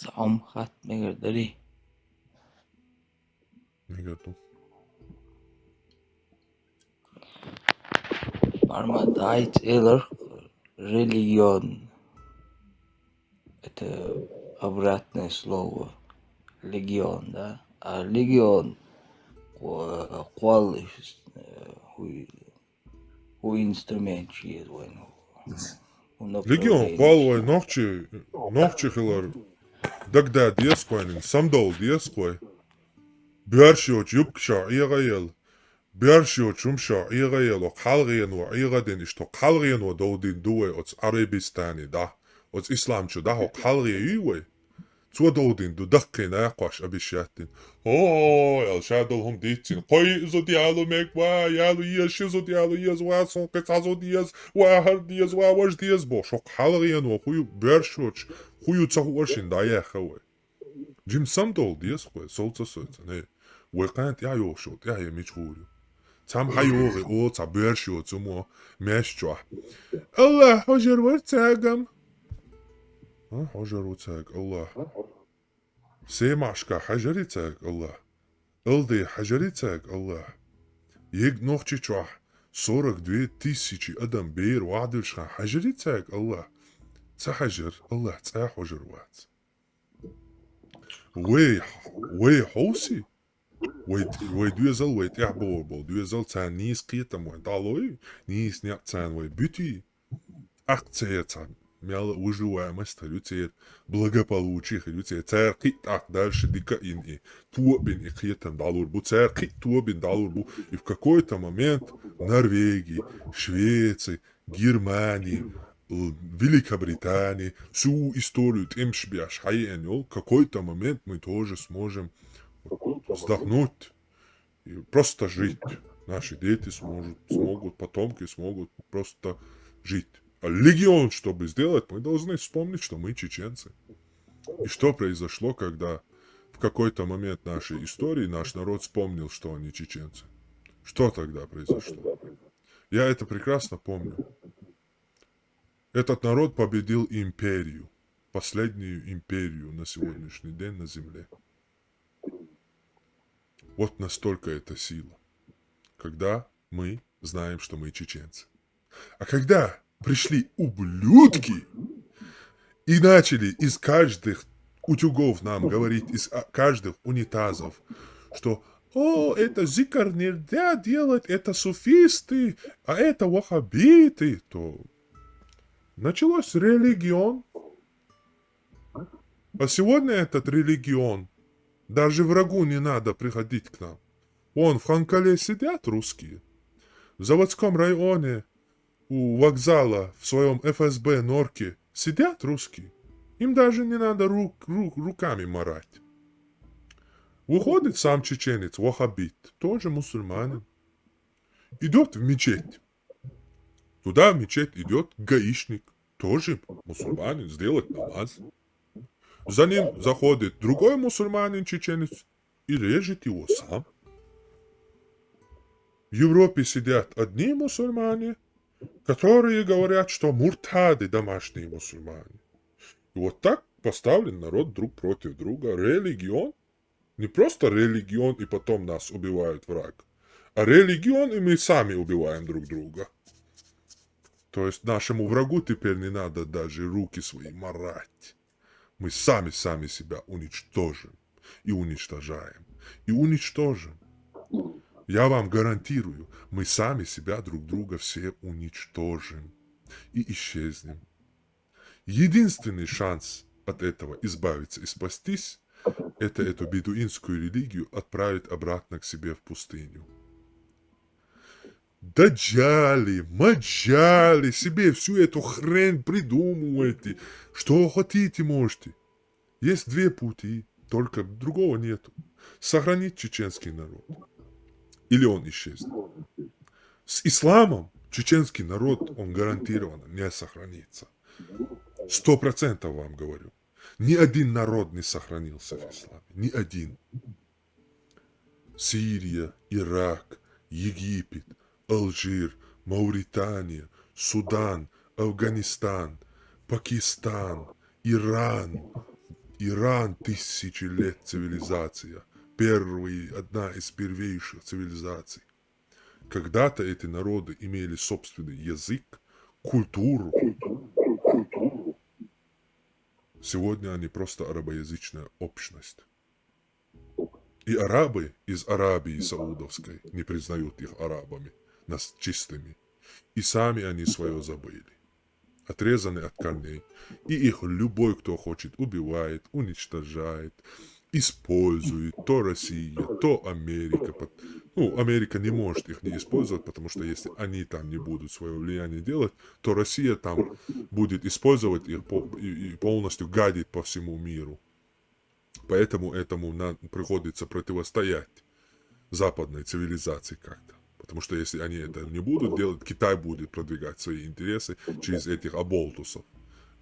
Saum hat megerdari. Нету. Marmot Eller религион. Это обратное слово. Легион, да? А легион qual o instrumento é o Legion, направление. qual noche hilar. Dagda diaskoinin, samdol diaskoi. Björshioch yupksha irayel. Björshioch umsha irayel och halrien wa iraden isto halrien wa dodin due ots Arabistani da. Ots islamchu da och halrie iwe. Twadodin du dakkin aqash abishatin. Oh, el shadol hum ditsin. Koi zo dialo mekwa, yalu yes, shizo dialo yes, wa son ketsazo dias, wa har dias, wa waj dias bo. Shok halrien wa huyu björshioch. Huyu tsahu washin da yahawe. Jim samdol dias kwe, solta solta, ne. Wekant ya yoshot, ya ye michhuri. Tam hayore o ta björshioch umo meshchwa. Allah, hojer wartagam. Hojer wartag, Allah. Semashka hajaritag, Allah. Ildi hajaritag, Allah. Yeg nochchichwa. 42 тысячи адам бейр вадыршхан hajaritag, Allah. Ца hajar, Allah, ца hojer wat. Way hosi. Way duezel way tiahbo, duezel tan nis qitam way daloi, nis niat tan way buti. Акцияцан. Мяла выживая мастер, благополучие, царь так дальше дика ин туобин и хитам далурбу, царь туобин далурбу. И в какой-то момент Норвегии, Швеции, Германии, Великобритании, всю историю темшбяш хайенел, какой-то момент мы тоже сможем вздохнуть и просто жить. Наши дети смогут, потомки смогут просто жить. А легион, чтобы сделать, мы должны вспомнить, что мы чеченцы. И что произошло, когда в какой-то момент нашей истории наш народ вспомнил, что они чеченцы. Что тогда произошло? Я это прекрасно помню. Этот народ победил империю, последнюю империю на сегодняшний день на земле. Вот настолько это сила, когда мы знаем, что мы чеченцы. А когда пришли ублюдки и начали из каждых утюгов нам говорить, из каждых унитазов, что «О, это зикр нельзя делать, это суфисты, а это вахабиты», то началось религион. А сегодня этот религион, даже врагу не надо приходить к нам. Вон в Ханкале сидят русские. В заводском районе у вокзала в своем ФСБ норке сидят русские. Им даже не надо руками марать. Выходит сам чеченец, вахабит, тоже мусульманин. Идет в мечеть. Туда в мечеть идет гаишник, тоже мусульманин, сделать намаз. За ним заходит другой мусульманин, чеченец, и режет его сам. В Европе сидят одни мусульмане, которые говорят, что муртады домашние мусульмане. И вот так поставлен народ друг против друга. Религион. Не просто религион, и потом нас убивает враг. А религион, и мы сами убиваем друг друга. То есть нашему врагу теперь не надо даже руки свои марать. Мы сами себя уничтожим. И уничтожаем. И уничтожим. Я вам гарантирую, мы сами себя друг друга все уничтожим и исчезнем. Единственный шанс от этого избавиться и спастись, это эту бедуинскую религию отправить обратно к себе в пустыню. Даджали, маджали, себе всю эту хрень придумывайте. Что хотите, можете. Есть две пути, только другого нету. Сохранить чеченский народ. Или он исчезнет. С исламом чеченский народ, он гарантированно не сохранится. 100% вам говорю. Ни один народ не сохранился в исламе. Ни один. Сирия, Ирак, Египет, Алжир, Мавритания, Судан, Афганистан, Пакистан, Иран, Иран тысячи лет цивилизация. Одна из первейших цивилизаций. Когда-то эти народы имели собственный язык, культуру. Сегодня они просто арабоязычная общность. И арабы из Аравии Саудовской не признают их арабами, нас чистыми. И сами они свое забыли. Отрезаны от корней. И их любой, кто хочет, убивает, уничтожает, использует. То Россия, то Америка. Ну, Америка не может их не использовать, потому что если они там не будут свое влияние делать, то Россия там будет использовать их и полностью гадить по всему миру. Поэтому этому приходится противостоять западной цивилизации как-то. Потому что если они это не будут делать, Китай будет продвигать свои интересы через этих оболтусов.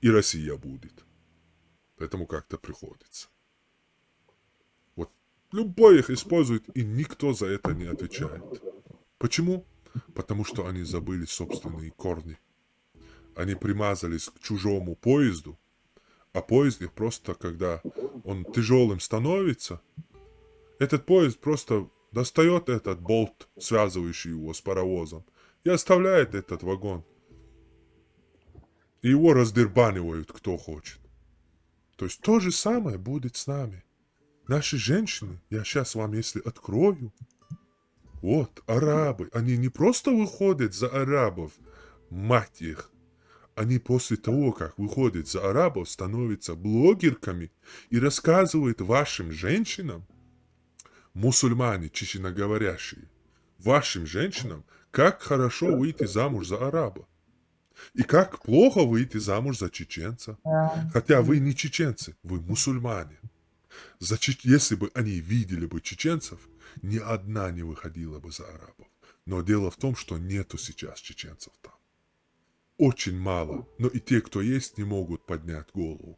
И Россия будет. Поэтому как-то приходится. Вот любой их использует, и никто за это не отвечает. Почему? Потому что они забыли собственные корни. Они примазались к чужому поезду, а поезд их просто, когда он тяжелым становится, этот поезд просто достает этот болт, связывающий его с паровозом, и оставляет этот вагон. И его раздербанивают, кто хочет. То есть то же самое будет с нами. Наши женщины, я сейчас вам если открою, вот, арабы, они не просто выходят за арабов, мать их, они после того, как выходят за арабов, становятся блогерками и рассказывают вашим женщинам, мусульмане, чеченоговорящие, вашим женщинам, как хорошо выйти замуж за араба. И как плохо выйти замуж за чеченца. Хотя вы не чеченцы, вы мусульмане. Если бы они видели бы чеченцев, ни одна не выходила бы за арабов. Но дело в том, что нету сейчас чеченцев там. Очень мало, но и те, кто есть, не могут поднять голову.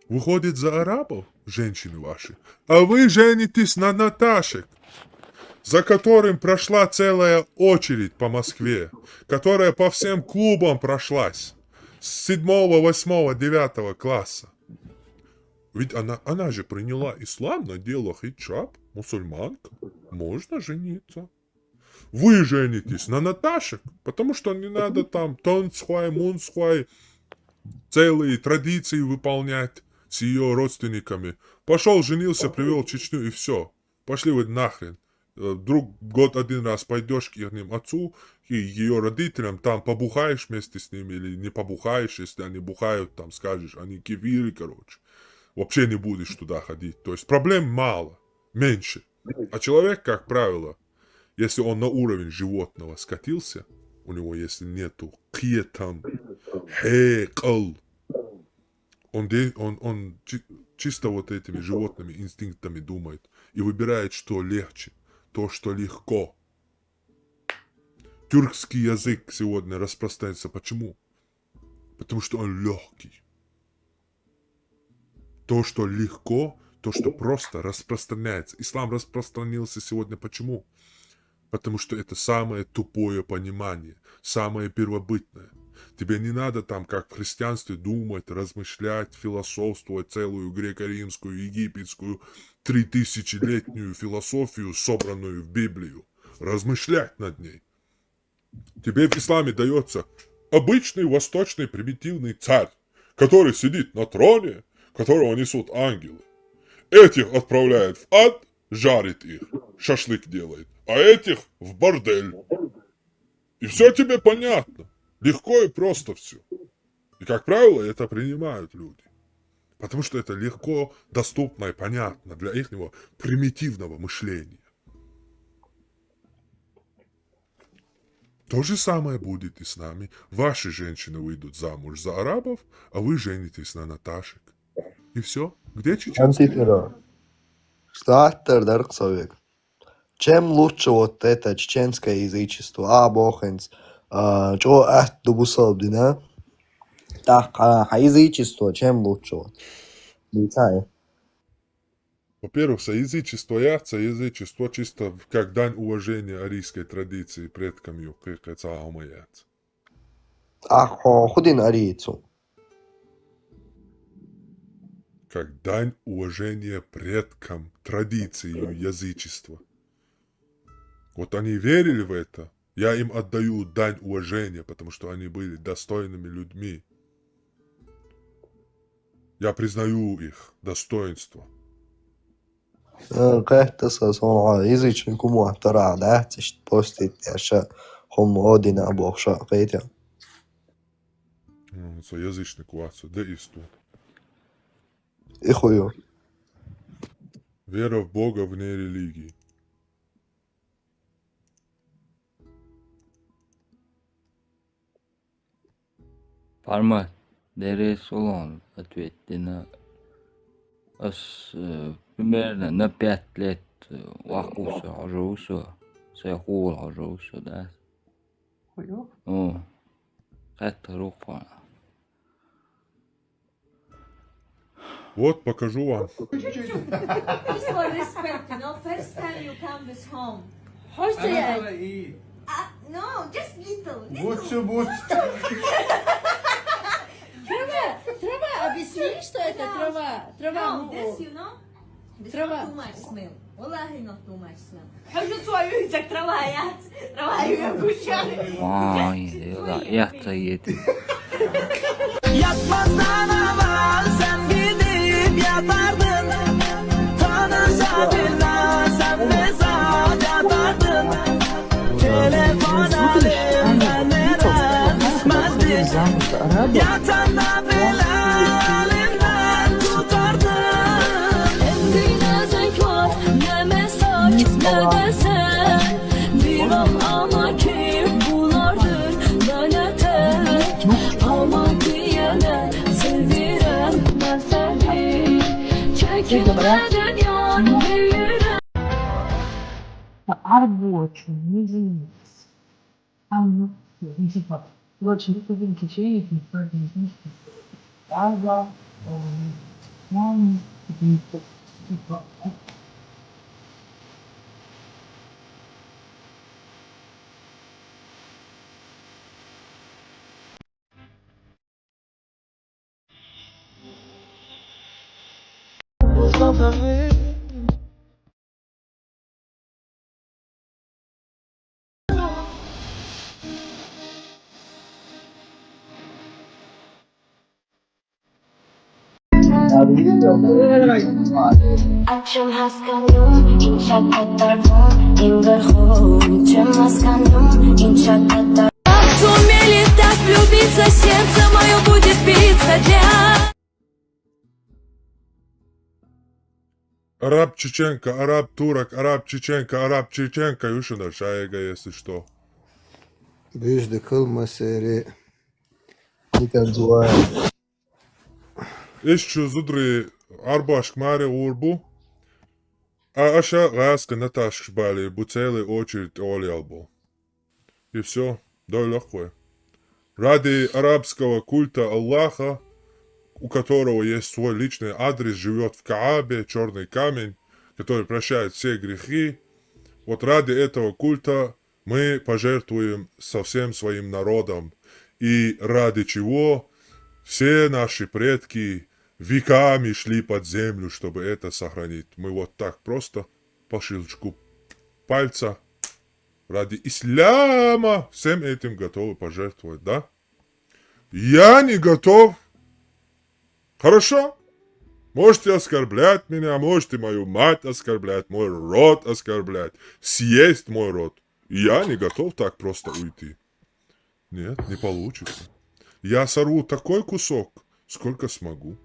Выходит за арабов, женщины ваши, а вы женитесь на Наташек, за которым прошла целая очередь по Москве, которая по всем клубам прошлась с 7, 8, 9 класса. Ведь она же приняла ислам, надела хиджаб, мусульманка, можно жениться. Вы женитесь на Наташек, потому что не надо там тонцхуай, мунцхуай, целые традиции выполнять с ее родственниками. Пошел, женился, привел Чечню и все. Пошли вы нахрен. Год один раз пойдешь к их отцу и ее родителям, там побухаешь вместе с ними или не побухаешь, если они бухают, там скажешь, они кивиры, короче. Вообще не будешь туда ходить. То есть проблем мало, меньше. А человек, как правило, если он на уровень животного скатился, у него если нету кьетан, хекал, он чисто вот этими животными инстинктами думает и выбирает, что легче, то, что легко. Тюркский язык сегодня распространяется. Почему? Потому что он легкий. То, что легко, то, что просто распространяется. Ислам распространился сегодня почему? Потому что это самое тупое понимание, самое первобытное. Тебе не надо там, как в христианстве, думать, размышлять, философствовать целую греко-римскую, египетскую, 3000-летнюю философию, собранную в Библию. Размышлять над ней. Тебе в исламе дается обычный восточный примитивный царь, который сидит на троне, которого несут ангелы. Этих отправляет в ад, жарит их, шашлык делает, а этих в бордель. И все тебе понятно. Легко и просто все. И, как правило, это принимают люди. Потому что это легко, доступно и понятно для их примитивного мышления. То же самое будет и с нами. Ваши женщины выйдут замуж за арабов, а вы женитесь на Наташек. И все. Где чеченцы? Антифера. Стартер, дорогой человек. Чем лучше вот это чеченское язычество, бохенц, чего дубусолбди, да? Так, язычество, чем лучше вот? Не знаю. Во-первых, соязычество яца, язычество чисто как дань уважения арийской традиции предкам ю, как яца. Ходин арийцу. как дань уважения предкам, традиции язычества. Вот они верили в это. Я им отдаю дань уважения, потому что они были достойными людьми. Я признаю их достоинство. Kähtessä on isitsen kumua taraa lähtistä postit ja se homma odina bohsa keitä. Со язычник у вас, да исту. Ihuju. Вера в Бога вне религии. Парма, дерес улон, ответьте на примерно на 5 лет вахуса ажуса, сехул ажуса, да? Хуёв. Это рука. Вот, покажу вам. Just for respect, first time you come this home. Hoş أنا geldin. إيه No, just little. بوتش Трава, объясни, что это трава. Трава. No, this this Трава. not too much smell. Wallahi not too much smell. حاجة صغيرة تروحيات تروحي كوشان. Vay, yakta yedi. Yatmazdan evvel sen gidip yatardın. Tanrısa bilmez sen mesaj atardın. Telefon elimden neden düşmezdi. Yatanda bile elimden tutardın. Ne zevk var, ne mesaj, ne desen. Bir an ama kim bulardır bana tek. Ama diyene seviren ben seni. Çekilmeden yan büyüren. Рабочий, не женись. Ну, типа, очень любим течение, типа, типа, Akşam haskanım, inşaat tarafım, инверху. Чем haskanım, inşaat tarafım. Сумели так влюбиться, сердце мое будет биться для... Араб Чеченко, араб турок, араб Чеченко, араб Чеченко. Юшина шайга, если что. Büyüzdü kılmaseri. Nikan duaya. Ищу зудри арбашк маре урбу. А аша гаска наташк бали, буцелы очередь олиалбу. И все, да легкое. Ради арабского культа Аллаха, у которого есть свой личный адрес, живет в Каабе, черный камень, который прощает все грехи. Вот ради этого культа мы пожертвуем со всем своим народом. И ради чего все наши предки веками шли под землю, чтобы это сохранить. Мы вот так просто по щелчку пальца ради исляма всем этим готовы пожертвовать, да? Я не готов. Хорошо? Можете оскорблять меня, можете мою мать оскорблять, мой род оскорблять, съесть мой род. Я не готов так просто уйти. Нет, не получится. Я сорву такой кусок, сколько смогу.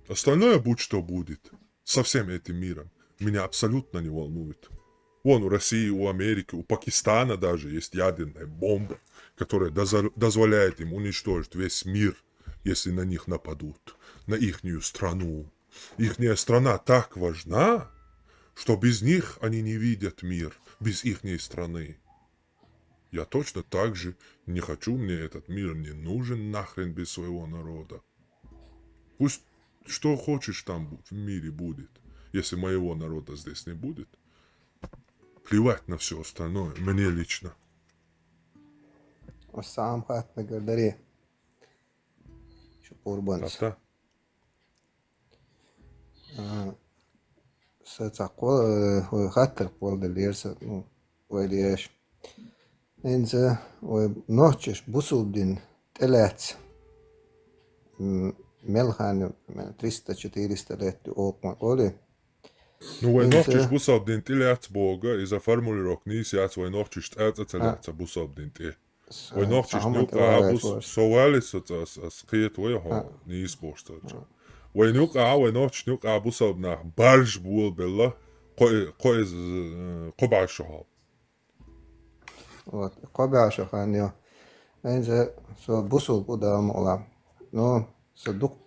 Остальное будь что будет. Со всем этим миром. Меня абсолютно не волнует. Вон у России, у Америки, у Пакистана даже есть ядерная бомба, которая дозволяет им уничтожить весь мир, если на них нападут, на ихнюю страну. Ихняя страна так важна, что без них они не видят мир, без ихней страны. Я точно так же не хочу, мне этот мир не нужен нахрен без своего народа. Пусть что хочешь там в мире будет, если моего народа здесь не будет. Плевать на все остальное, мне лично. A számhát meg a deré. Şu kurbanız. Hatta. ستقول وخاطر قول اليرسا ويليش انزا ونوتشش بوسودين تلات ملخان 300-400 لет اوقما قولي Nu, vai nošķis busabdint iljāts boga, iza formulirok nīsjāts, vai nošķis ēcaceļāts busabdint ie. Vai nošķis ņukā abus sovēlis, skriet vai ho, nīsboštāča. Vai ņukā, vai nošķis ņukā busabdnā barž bulbella, qobāšahab. Вот, قبعشخان يو انزا سو بوسول بودا مولا نو صدق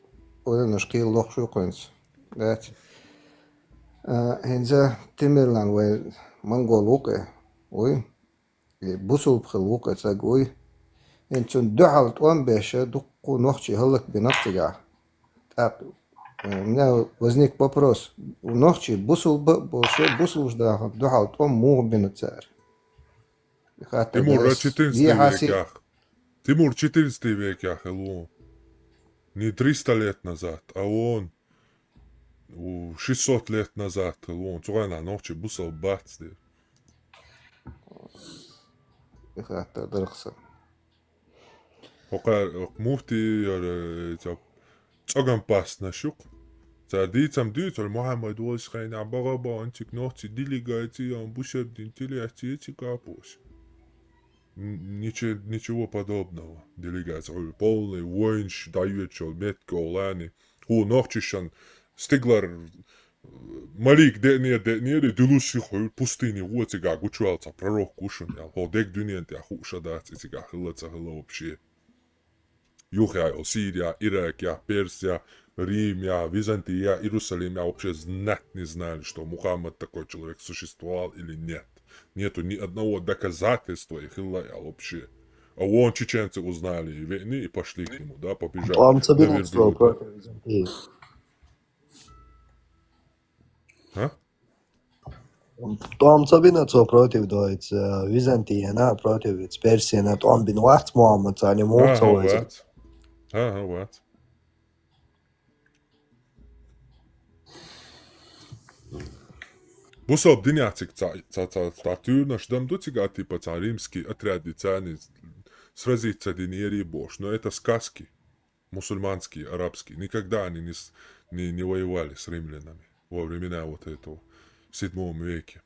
ولا نشقي لوخ شو قنس دات انزا تمرلان وي منغول وقع وي بوسول بخل وقع تاقوي انتون دعالت وان بيشا دقو نوخشي هلك بنفسجا так у меня возник вопрос нохчи бусул больше бусул жда духал он мугбин царь Тимур 14 веках. Тимур 14 веках, Элуон. Не 300 лет назад, а он 600 лет назад, Элуон. Цугана нохчи бусал бац. Хата дырхса. Пока муфти цоган пас нашук. За дицам дицал Мухаммад Уайсхайн Абагаба антик нохти делегации бушеб динтилиати капус. Ничего подобного. Делегация полный воинш даючил метко лани. Ху нохчишан стиглар Малик не дилуши хол пустыни уотига гучуалца пророк кушун я хо дек дуньянте хуша дат итига хылаца хыла вообще. Юхя, Сирия, Ирак, Персия, Рим, Византия, Иерусалим, вообще знать не знали, что Мухаммад такой человек существовал или нет. Нету ни одного доказательства их вообще. А вон чеченцы узнали и пошли к нему, да, побежали. Там собираются против Византии. А? Там собираются против Византии, против Персии, там бинуат Мухаммад, они могут Ага, вот. Бусоб дыняцик статюрно, что там дотига типа римские отряды цаны сразиться динери бош, но это сказки мусульманские, арабские. Никогда они не воевали с римлянами во времена вот этого в 7 веке.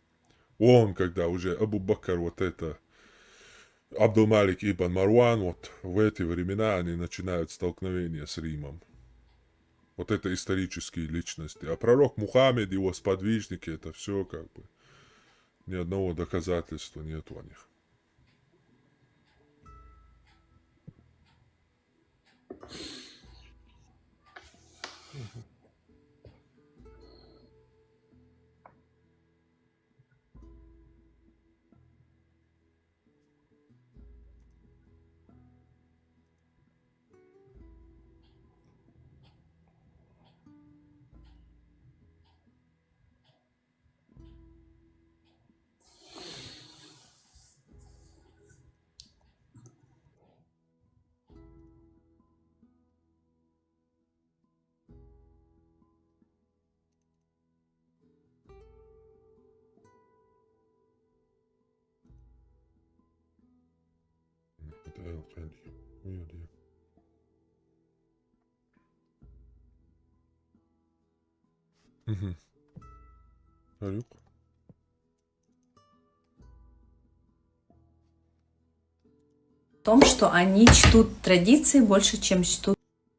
Он, когда уже Абу Бакр вот это Абдул-Малик ибн Марван, вот в эти времена они начинают столкновение с Римом. Вот это исторические личности. А пророк Мухаммед, его сподвижники, это все как бы ни одного доказательства нет у них. В том, что они чтут традиции больше, чем чтут.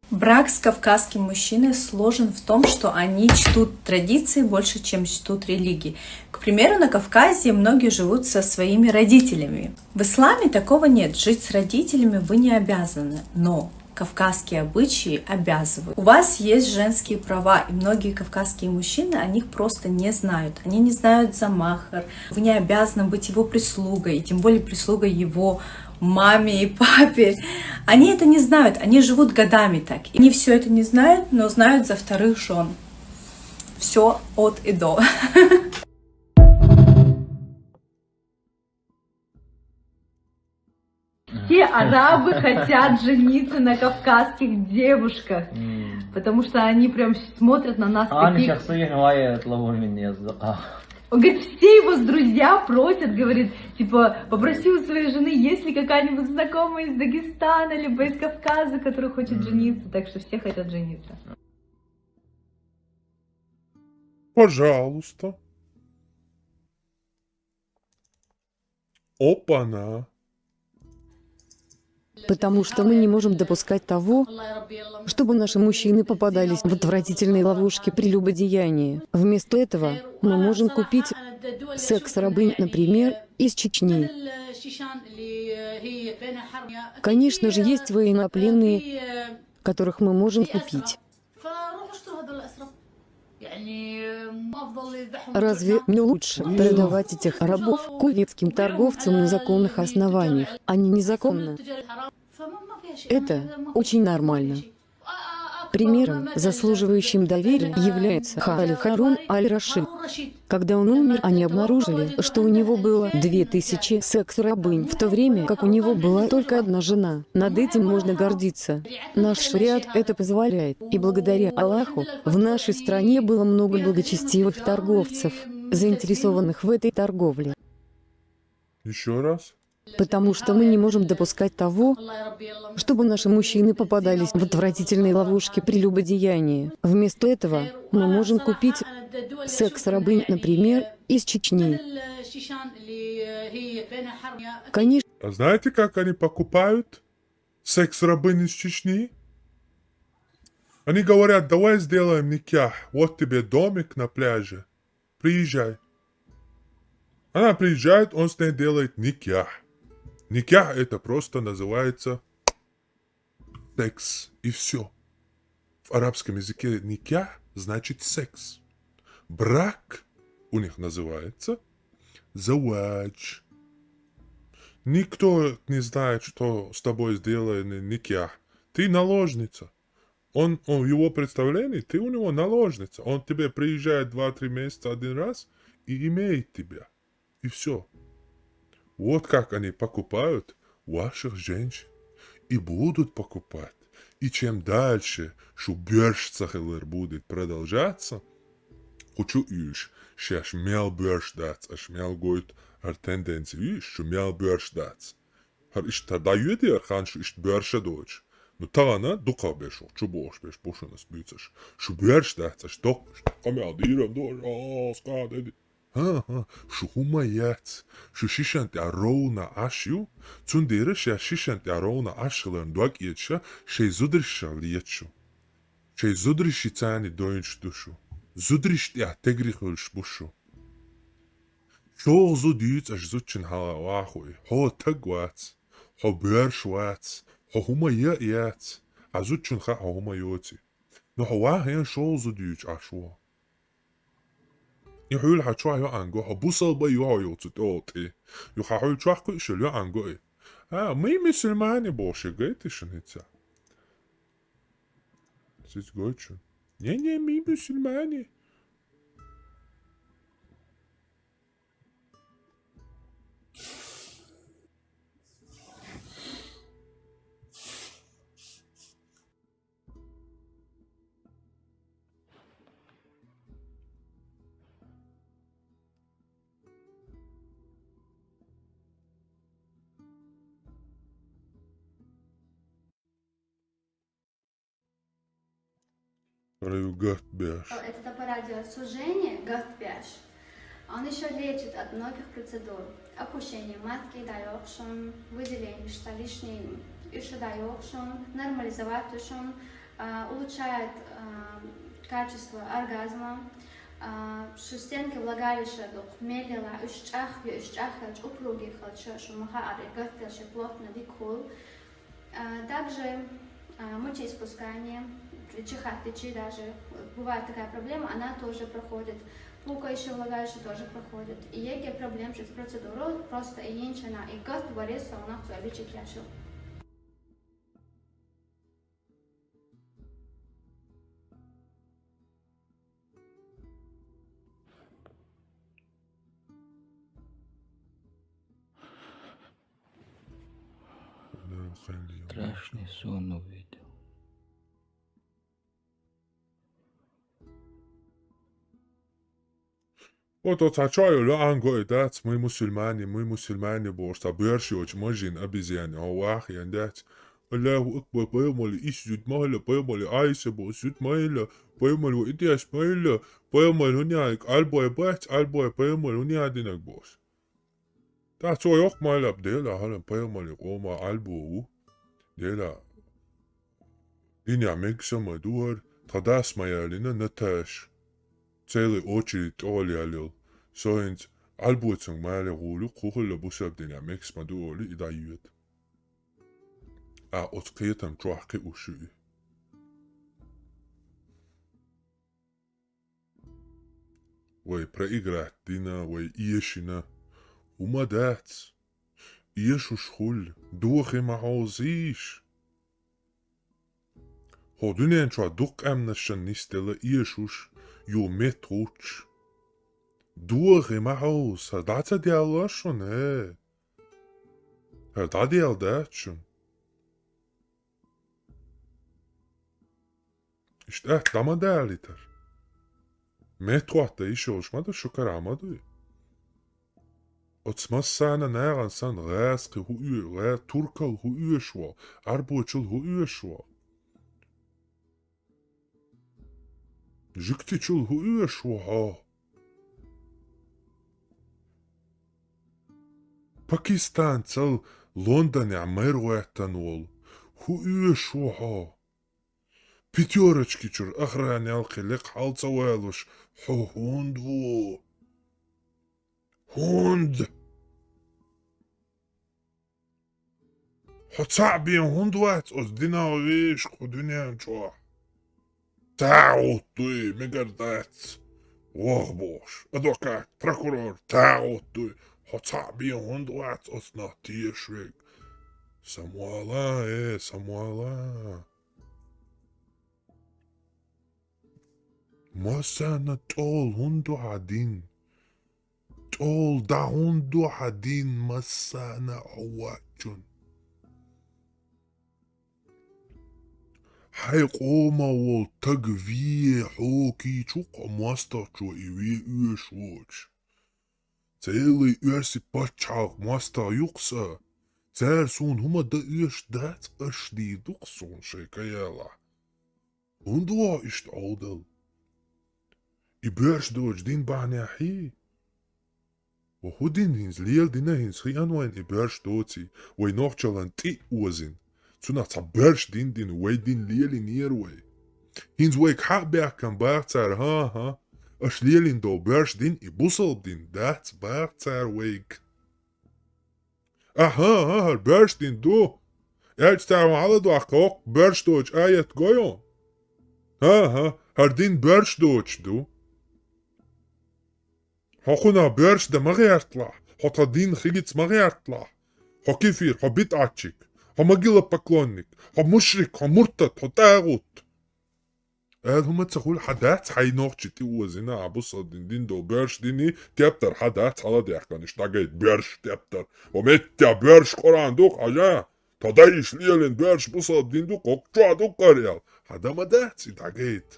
Брак с кавказским мужчиной сложен в том, что они чтут традиции больше, чем чтут религии. К примеру, на Кавказе многие живут со своими родителями. В исламе такого нет. Жить с родителями вы не обязаны, но кавказские обычаи обязывают. У вас есть женские права, и многие кавказские мужчины о них просто не знают. Они не знают за махар. Вы не обязаны быть его прислугой, и тем более прислугой его маме и папе. Они это не знают, они живут годами так. И они все это не знают, но знают за вторых жен. Все от и до. Те арабы хотят жениться на кавказских девушках, потому что они прям смотрят на нас أنا такие... شخصيا هواية يطلبون مني أصدقاء. Он говорит, все его друзья просят, говорит, типа, попроси у своей жены, есть ли какая-нибудь знакомая из Дагестана, либо из Кавказа, которая хочет жениться, так что все хотят жениться. Пожалуйста. Опа-на. Потому что мы не можем допускать того, чтобы наши мужчины попадались в отвратительные ловушки прелюбодеяния. Вместо этого мы можем купить секс-рабынь, например, из Чечни. Конечно же, есть военнопленные, которых мы можем купить. Разве не лучше продавать этих рабов куветским торговцам на законных основаниях, а не незаконно? Это очень нормально. Примером, заслуживающим доверия, является Халиф Харун аль-Рашид. Когда он умер, они обнаружили, что у него было 2000 секс-рабынь, в то время как у него была только одна жена. Над этим можно гордиться. Наш шариат это позволяет, и благодаря Аллаху в нашей стране было много благочестивых торговцев, заинтересованных в этой торговле. Еще раз. Потому что мы не можем допускать того, чтобы наши мужчины попадались в отвратительные ловушки прелюбодеяния. Вместо этого мы можем купить секс-рабынь, например, из Чечни. Конечно. А знаете, как они покупают секс-рабынь из Чечни? Они говорят, давай сделаем никях. Вот тебе домик на пляже. Приезжай. Она приезжает, он с ней делает никях. Никях это просто называется секс. И все. В арабском языке никях значит секс. Брак у них называется завадж. Никто не знает, что с тобой сделано никях. Ты наложница. Он в его представлении, ты у него наложница. Он тебе приезжает 2-3 месяца один раз и имеет тебя. И все. Вот как они покупают ваших женщин. И будут покупать. И чем дальше шубершцахелер будет продолжаться, хочу иш, шеш мел бörшдац, аш мел гойт ар тенденции иш, шу мел бörшдац. Хар иш тадаю дер хан шу иш бörша дойч. Но тана дука бешо, чубош беш, бошанас бюцаш. Шу бörшдац, аш док, камел дирам дойч, скаде. Шу хумаяц, шу шишант ароуна ашю, цундера ша шишант ароуна ашхлан дуак иетша, шей зудрша лиетшу. Шей зудрши цани дойнч душу. Зудришт я тегрихулш бушу. Шо зудюц аш зутчин хала вахуй, хо тагвац, хо бörшвац, хо хумая яц, а зутчин ха хумайоти. Но хо вахен шо зудюч ашво. يحول حتشوح يو عنقو حبوصل بي يو يوتي يو حاول تشوح كوشل يو عنقو مي مسلماني بوشي قيتي شنيتسا سيت قوتشن не مي مسلماني Это аппарат сужения гаттбяш. Он еще лечит от многих процедур. Опущение матки, дайокшон, выделение что лишнее, еще дайокшон, нормализовать ушон, улучшает качество оргазма. Шустенки влагалища медлила, упругих, шумаха, плотно дикул. Также мочеиспускание. Чихать, печи даже, бывает такая проблема, она тоже проходит. Пукающее влагалище тоже проходит. И есть проблемы с процедурой, просто и инчана, и гад варится у нас в обичек яшил. Страшный сон увидел. Ото та чаю ло анго дат мы мусульмане бош та бърши мажин обезьяне авах яндат Allahu akbar bayamalı isjud mahla bayamalı Ayşe bo süt mahla bayamalı idiyas mahla bayamalı hunyak alboy bat alboy bayamalı hunyadinak boş. Ta so yok mahla dela hala bayamalı Roma albo dela Linia meksama duar tadas mayalina natash Целый очередь олялил. Соинц албуцэн маале рулу кухулла бусаб дина мекс мадуоли идаюет. А отскиетам чуахки ушуи. Вай проиграть дина, вай иешина. Ума дац. Иешу шхул. Духи махаузиш. Ходунен чуа дук амнашан нистела иешуш. Jo metroch. Durch im Haus, dat die al schon, dat die al dat schon. Ist echt damadaliter. Metro at de isho shmada shokaramadu. Otsmas sana naran san raske hu u, turkal hu u shwa, arbochul hu u shwa. Жикти чул хуя шуха. Пакистан цел Лондон амер уэтанул. Хуя шуха. Пятерочки чур охране алхилик халца уэлуш. Хундву. Хунд. Хоцабин хундват оз динавиш худунян чуа. Таутуй, мегардец, вахбош, адвокат, прокурор, таутуй, хоцабин хундват осна тишвик. Самуала, самуала. Масана тол хунду хадин. Тол да хунду хадин масана awachun. حيقوما والتقفيه حوكي تشوق مواستر جو إيوي إيشوش تيلي إيرسي باتشاق مواستر يقصى تيرسون هما دا إيش دات أشدي دقصون شيكا يلا هندوا إشت عودل إبيرش دوج دين بعني حي وهو دين هنز ليل دينا هنز خيان وين إبيرش دوتي وينوخشلان تي وزن Zunach zabersch din weidin lielin ierwei. Hins weik haakberg kan baartsaar ha. As lielin do bersch din I bussel din dat baartsaar weik. Aha, har bersch din do. Eltstar alle doach kok bersch doch ayet goyon. Ha, har din bersch doch do. Hakuna bersch de magiertla. Hota din khilits magiertla. Hakifir, habit achik. Хамагила поклонник, хамушрик, хамуртат, хотаагут. هم تقول حدات حينوخش تي وزنا عبوس دين دو برش ديني تيبتر حدات على ديحكانش تاقيت برش تيبتر ومت برش قران دوق عجا تدايش ليلين برش بوصل دين دوق وقجوع دوق قريال هذا ما داتي تاقيت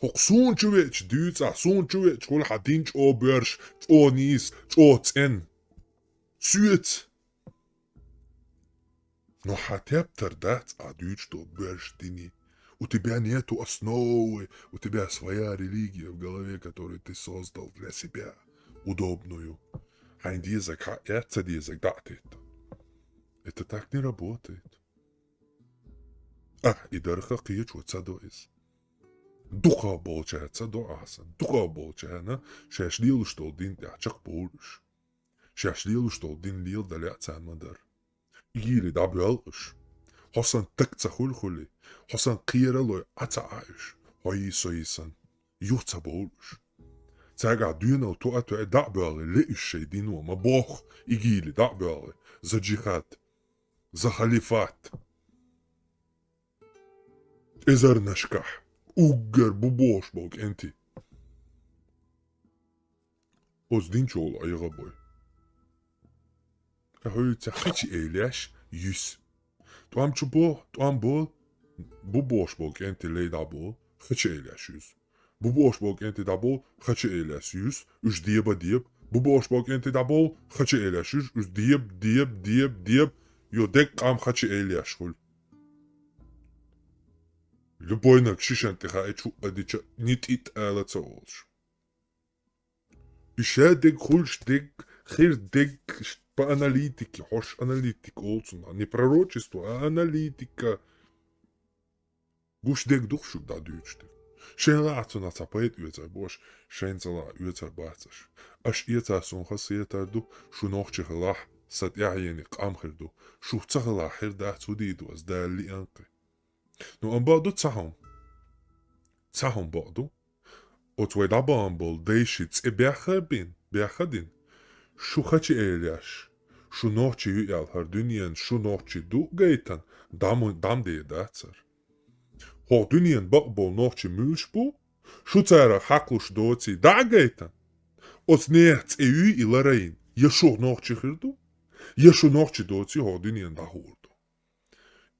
حقسون شويتش ديوت احسون شويتش قول حدينش او برش او نيس او تن سويت Но хотя дать адуть, что берешь дини. У тебя нету основы, у тебя своя религия в голове, которую ты создал для себя, удобную. А язык, этот язык дать это. Это так не работает. И дырха киечу цадоис. Духа получается доаса. Духа получается, шашлил, что один тячак полуш. Шашлил, что один лил даля цан мадар. Игили да бялыш. Хосан тыкца хулхули. Хосан киералой атааш. Хой соисан. Юца болуш. Цага дюнал туату да бялы лишей дину ма бог. Игили да бялы. За джихад. За халифат. Эзар нашках. Уггар бубош бог энти. Оздин чол айга бой. höjtse hiç eyleş yüz. Tuam çubo, tuam bol, bu boş bol enti leyda bol, hiç eyleş yüz. Bu boş bol enti da bol, hiç eyleş yüz. Üç diyip, bu boş bol enti da bol, hiç eyleş yüz. Üç diyip, yo dek kam hiç eyleş hul. Любойнак шишантиха ечу адича нит ит алаца олш. Ише дек хульш дек хир дек по аналитике, хош аналитик олсун, а не пророчество, а аналитика. Гуш дек духшук да дючтек. Шен лацуна цапает уецар бош, шен цала уецар бацаш. Аш иецар сунха сиетарду, шу нохчих лах, сат яхьени камхирду, шухцах лахир да цудиду аз дали анqi. Nu an ba'du tsahom. Tsahom ba'du. O tway daban bol deishit e beachadin. Shu khachi eliash. Shu nochi yal har dünyen shu nochi du geitan. Dam de datsar. Ho dünyen bak bol nochi müsh bu. Shu tsara haklush doci da geitan. Os nechts e ü ilarain. Ya shu nochi khirdu. Ya shu nochi doci ho dünyen da hurdu.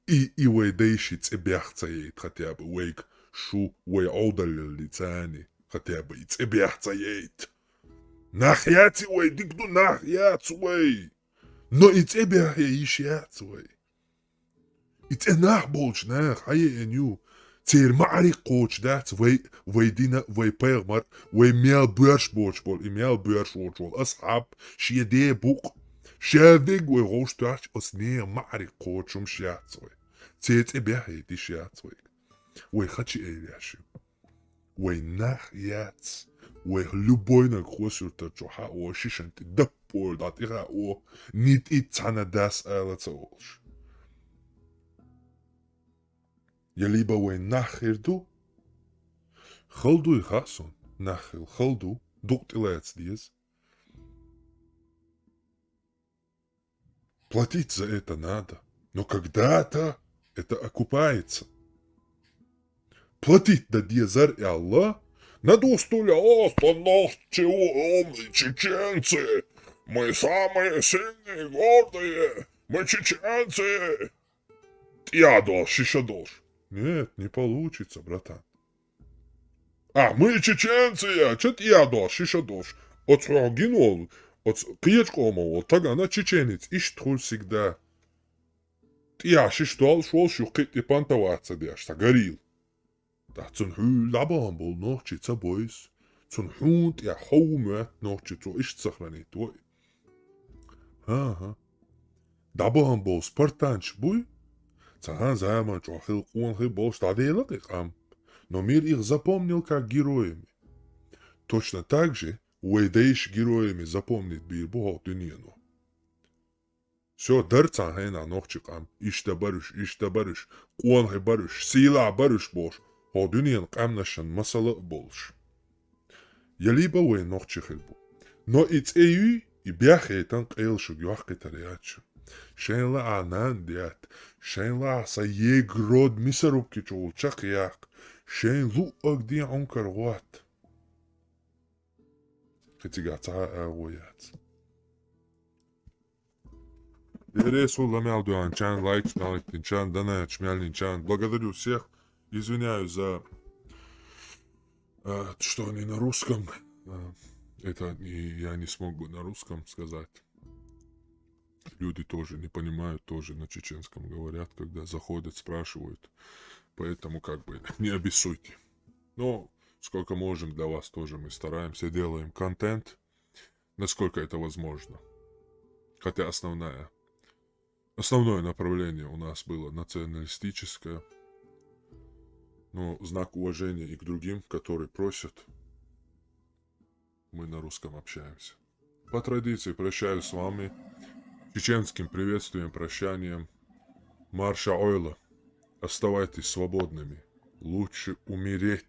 И вейдейшиц и бяхцаейт хотя бы вейк шу вей аудалил лицани хотя бы иц и бяхцаейт. Нахьяци вей дикду нахьяц вей. Но иц и бяхьяиш яц вей. Иц и нах болч нах хае эню. Цер мари коч дац вей дина вей пегмар вей мел бърш болч бол и мел бърш болч бол асхаб шие де бук. Шавиг вей роштач ос не мари кочум шяцвей. Цец и бяхей ди шяцвей. Вей хачи эляши. Вей нах яц. Вей любой на хосурта чоха о шишанти да пор дат ира о нит и цана дас алаца олш. Я либо вей нахирду. Халду и хасон. Нахил халду. Дукт илац диез. Платить за это надо, но когда-то это окупается. Платить да дезар и Аллах, надо устуляться ночи умные чеченцы. Мы самые сильные, гордые, мы чеченцы. Я должен, еще должен. Нет, не получится, братан. А, мы чеченцы, а что-то я должен, еще должен. От гинул. От киечкомол, тагана чеченец, иштхуль всегда. Я шиштуал шел шухит и пантаваться деш, горил. Да цун хул лабан был ночи цабойс. Цун хунт я хоумет ночи цу ишт сохранит твой. Ага. Дабан был спартанч буй. Цахан займан чохил куанхи был штаделак их ам. Но мир их запомнил как героями. Точно так же Уэйдейш героями запомнит бирбо дünyeну. Все дырца хена нохчикам. Иште барыш. Куанхи барыш. Сила барыш бош. О дünyen камнашан масалы болш. Я либо уэ нохчихилбу. Но иц эйü и бяхейтан кэлшуг юахкитариачу. Шенла анан диат. Шенла са егрод мисарубки чулчак як. Шен лу агди онкарват. Благодарю всех. Извиняюсь за что они на русском. Это я не смог бы на русском сказать. Люди тоже не понимают, тоже на чеченском говорят, когда заходят, спрашивают. Поэтому как бы не обессудьте. Но сколько можем для вас тоже мы стараемся, делаем контент, насколько это возможно. Хотя основное направление у нас было националистическое, но знак уважения и к другим, которые просят, мы на русском общаемся. По традиции прощаюсь с вами чеченским приветствием, прощанием. Марша Ойла. Оставайтесь свободными. Лучше умереть